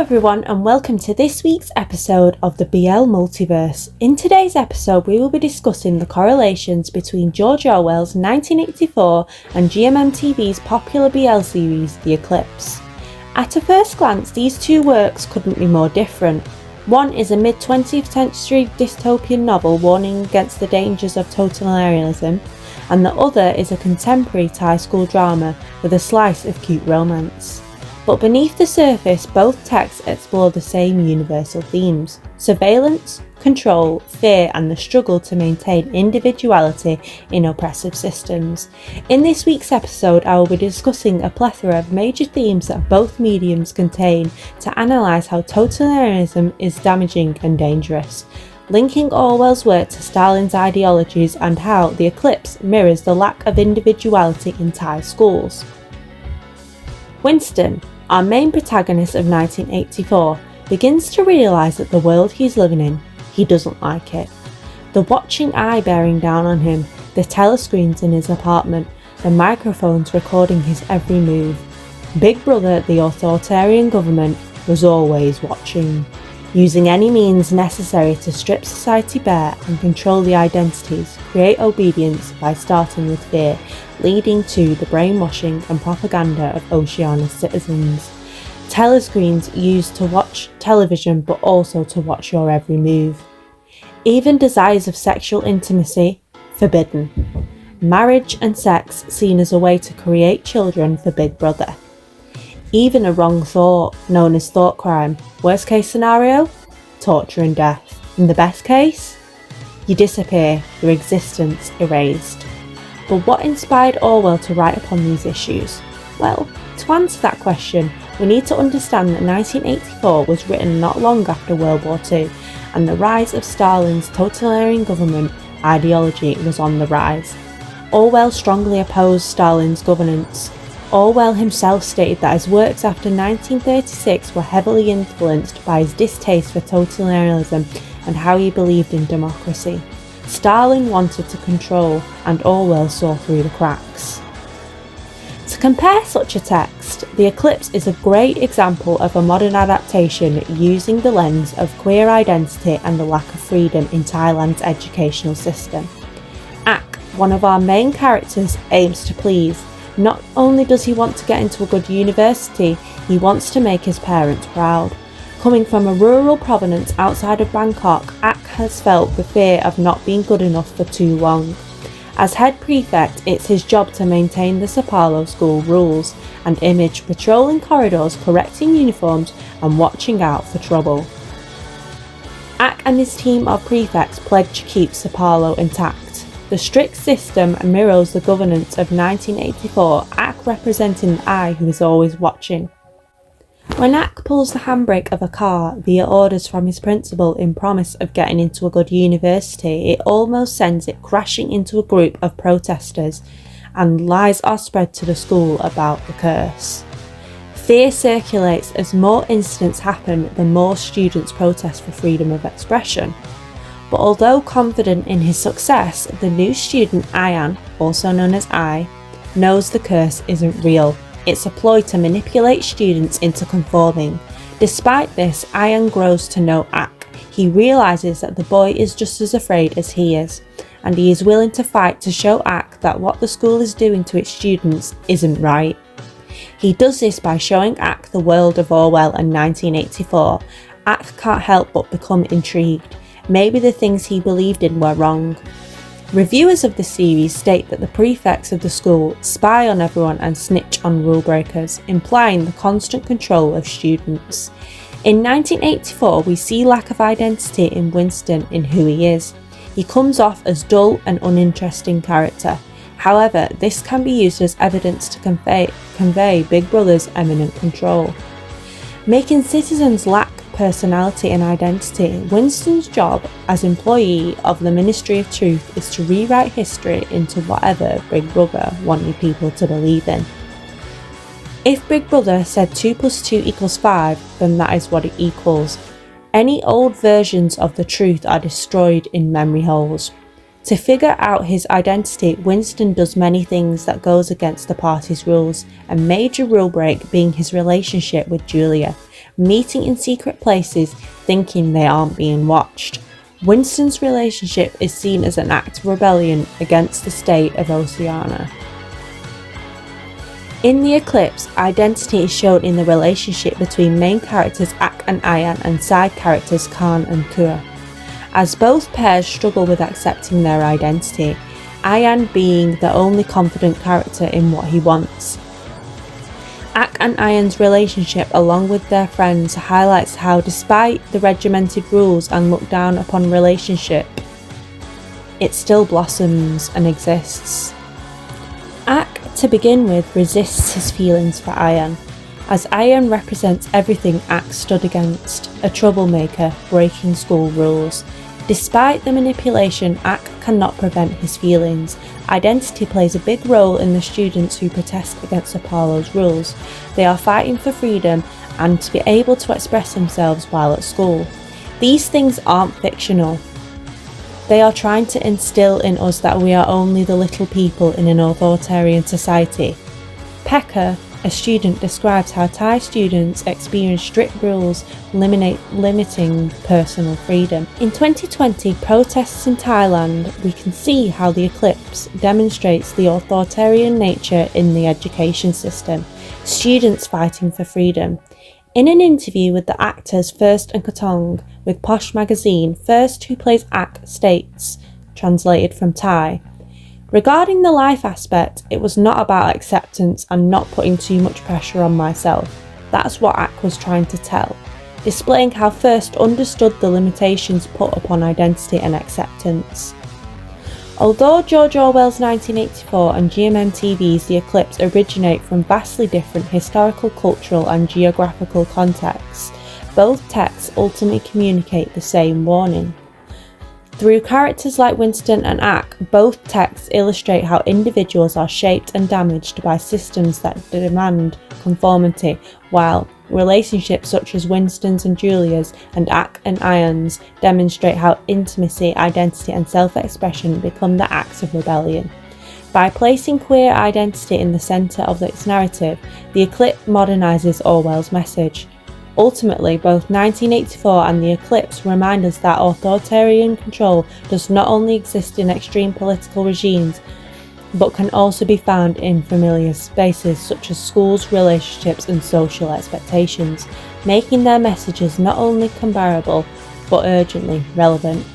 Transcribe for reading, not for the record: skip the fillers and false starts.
everyone and welcome to this week's episode of the BL Multiverse. In today's episode we will be discussing the correlations between George Orwell's 1984 and GMM-TV's popular BL series The Eclipse. At a first glance these two works couldn't be more different. One is a mid-20th century dystopian novel warning against the dangers of totalitarianism, and the other is a contemporary Thai school drama with a slice of cute romance. But beneath the surface, both texts explore the same universal themes: surveillance, control, fear, and the struggle to maintain individuality in oppressive systems. In this week's episode, I will be discussing a plethora of major themes that both mediums contain to analyse how totalitarianism is damaging and dangerous, linking Orwell's work to Stalin's ideologies and how The Eclipse mirrors the lack of individuality in Thai schools. Winston, our main protagonist of 1984, begins to realise that the world he's living in, he doesn't like it. The watching eye bearing down on him, the telescreens in his apartment, the microphones recording his every move. Big Brother, the authoritarian government, was always watching, using any means necessary to strip society bare and control the identities, create obedience by starting with fear, leading to the brainwashing and propaganda of Oceania's citizens. Telescreens used to watch television but also to watch your every move. Even desires of sexual intimacy, forbidden. Marriage and sex seen as a way to create children for Big Brother. Even a wrong thought, known as thought crime. Worst case scenario? Torture and death. In the best case? You disappear, your existence erased. But what inspired Orwell to write upon these issues? Well, to answer that question, we need to understand that 1984 was written not long after World War II, and the rise of Stalin's totalitarian government ideology was on the rise. Orwell strongly opposed Stalin's governance. Orwell himself stated that his works after 1936 were heavily influenced by his distaste for totalitarianism and how he believed in democracy. Stalin wanted to control, and Orwell saw through the cracks. To compare such a text, The Eclipse is a great example of a modern adaptation using the lens of queer identity and the lack of freedom in Thailand's educational system. Ak, one of our main characters, aims to please. Not only does he want to get into a good university, he wants to make his parents proud. Coming from a rural province outside of Bangkok, Ak has felt the fear of not being good enough for too long. As head prefect, it's his job to maintain the Sapalo school rules and image, patrolling corridors, correcting uniforms and watching out for trouble. Ak and his team of prefects pledge to keep Sapalo intact. The strict system mirrors the governance of 1984, Ak representing the eye who is always watching. When Ak pulls the handbrake of a car via orders from his principal in promise of getting into a good university, it almost sends it crashing into a group of protesters, and lies are spread to the school about the curse. Fear circulates as more incidents happen, the more students protest for freedom of expression. But although confident in his success, the new student Ayan, also known as I, knows the curse isn't real. It's a ploy to manipulate students into conforming. Despite this, Ayan grows to know Ak. He realises that the boy is just as afraid as he is, and he is willing to fight to show Ak that what the school is doing to its students isn't right. He does this by showing Ak the world of Orwell and 1984. Ak can't help but become intrigued. Maybe the things he believed in were wrong. Reviewers of the series state that the prefects of the school spy on everyone and snitch on rule breakers, implying the constant control of students. In 1984, we see lack of identity in Winston in who he is. He comes off as dull and uninteresting character. However, this can be used as evidence to convey Big Brother's eminent control. Making citizens lack personality and identity, Winston's job as employee of the Ministry of Truth is to rewrite history into whatever Big Brother wanted people to believe in. If Big Brother said 2 + 2 = 5, then that is what it equals. Any old versions of the truth are destroyed in memory holes. To figure out his identity, Winston does many things that goes against the party's rules, a major rule break being his relationship with Julia, meeting in secret places, thinking they aren't being watched. Winston's relationship is seen as an act of rebellion against the state of Oceania. In the Eclipse, identity is shown in the relationship between main characters Ak and Ayan and side characters Khan and Kua. As both pairs struggle with accepting their identity, Ayan being the only confident character in what he wants. Ak and Ayan's relationship along with their friends highlights how despite the regimented rules and looked down upon relationship, it still blossoms and exists. Ak, to begin with, resists his feelings for Ayan, as Ayan represents everything Ak stood against, a troublemaker, breaking school rules. Despite the manipulation, Ak cannot prevent his feelings. Identity plays a big role in the students who protest against Apollo's rules. They are fighting for freedom and to be able to express themselves while at school. These things aren't fictional. They are trying to instill in us that we are only the little people in an authoritarian society. Pekka, a student, describes how Thai students experience strict rules limiting personal freedom. In 2020 protests in Thailand, we can see how the Eclipse demonstrates the authoritarian nature in the education system, students fighting for freedom. In an interview with the actors First and Katong with Posh magazine, First, who plays Ak, states, translated from Thai, "Regarding the life aspect, it was not about acceptance and not putting too much pressure on myself. That's what Ak was trying to tell, displaying how First understood the limitations put upon identity and acceptance." Although George Orwell's 1984 and GMM TV's The Eclipse originate from vastly different historical, cultural and geographical contexts, both texts ultimately communicate the same warning. Through characters like Winston and Ak, both texts illustrate how individuals are shaped and damaged by systems that demand conformity, while relationships such as Winston's and Julia's and Ak and Ayan's demonstrate how intimacy, identity and self-expression become the acts of rebellion. By placing queer identity in the centre of its narrative, The Eclipse modernises Orwell's message. Ultimately, both 1984 and The Eclipse remind us that authoritarian control does not only exist in extreme political regimes, but can also be found in familiar spaces such as schools, relationships and social expectations, making their messages not only comparable, but urgently relevant.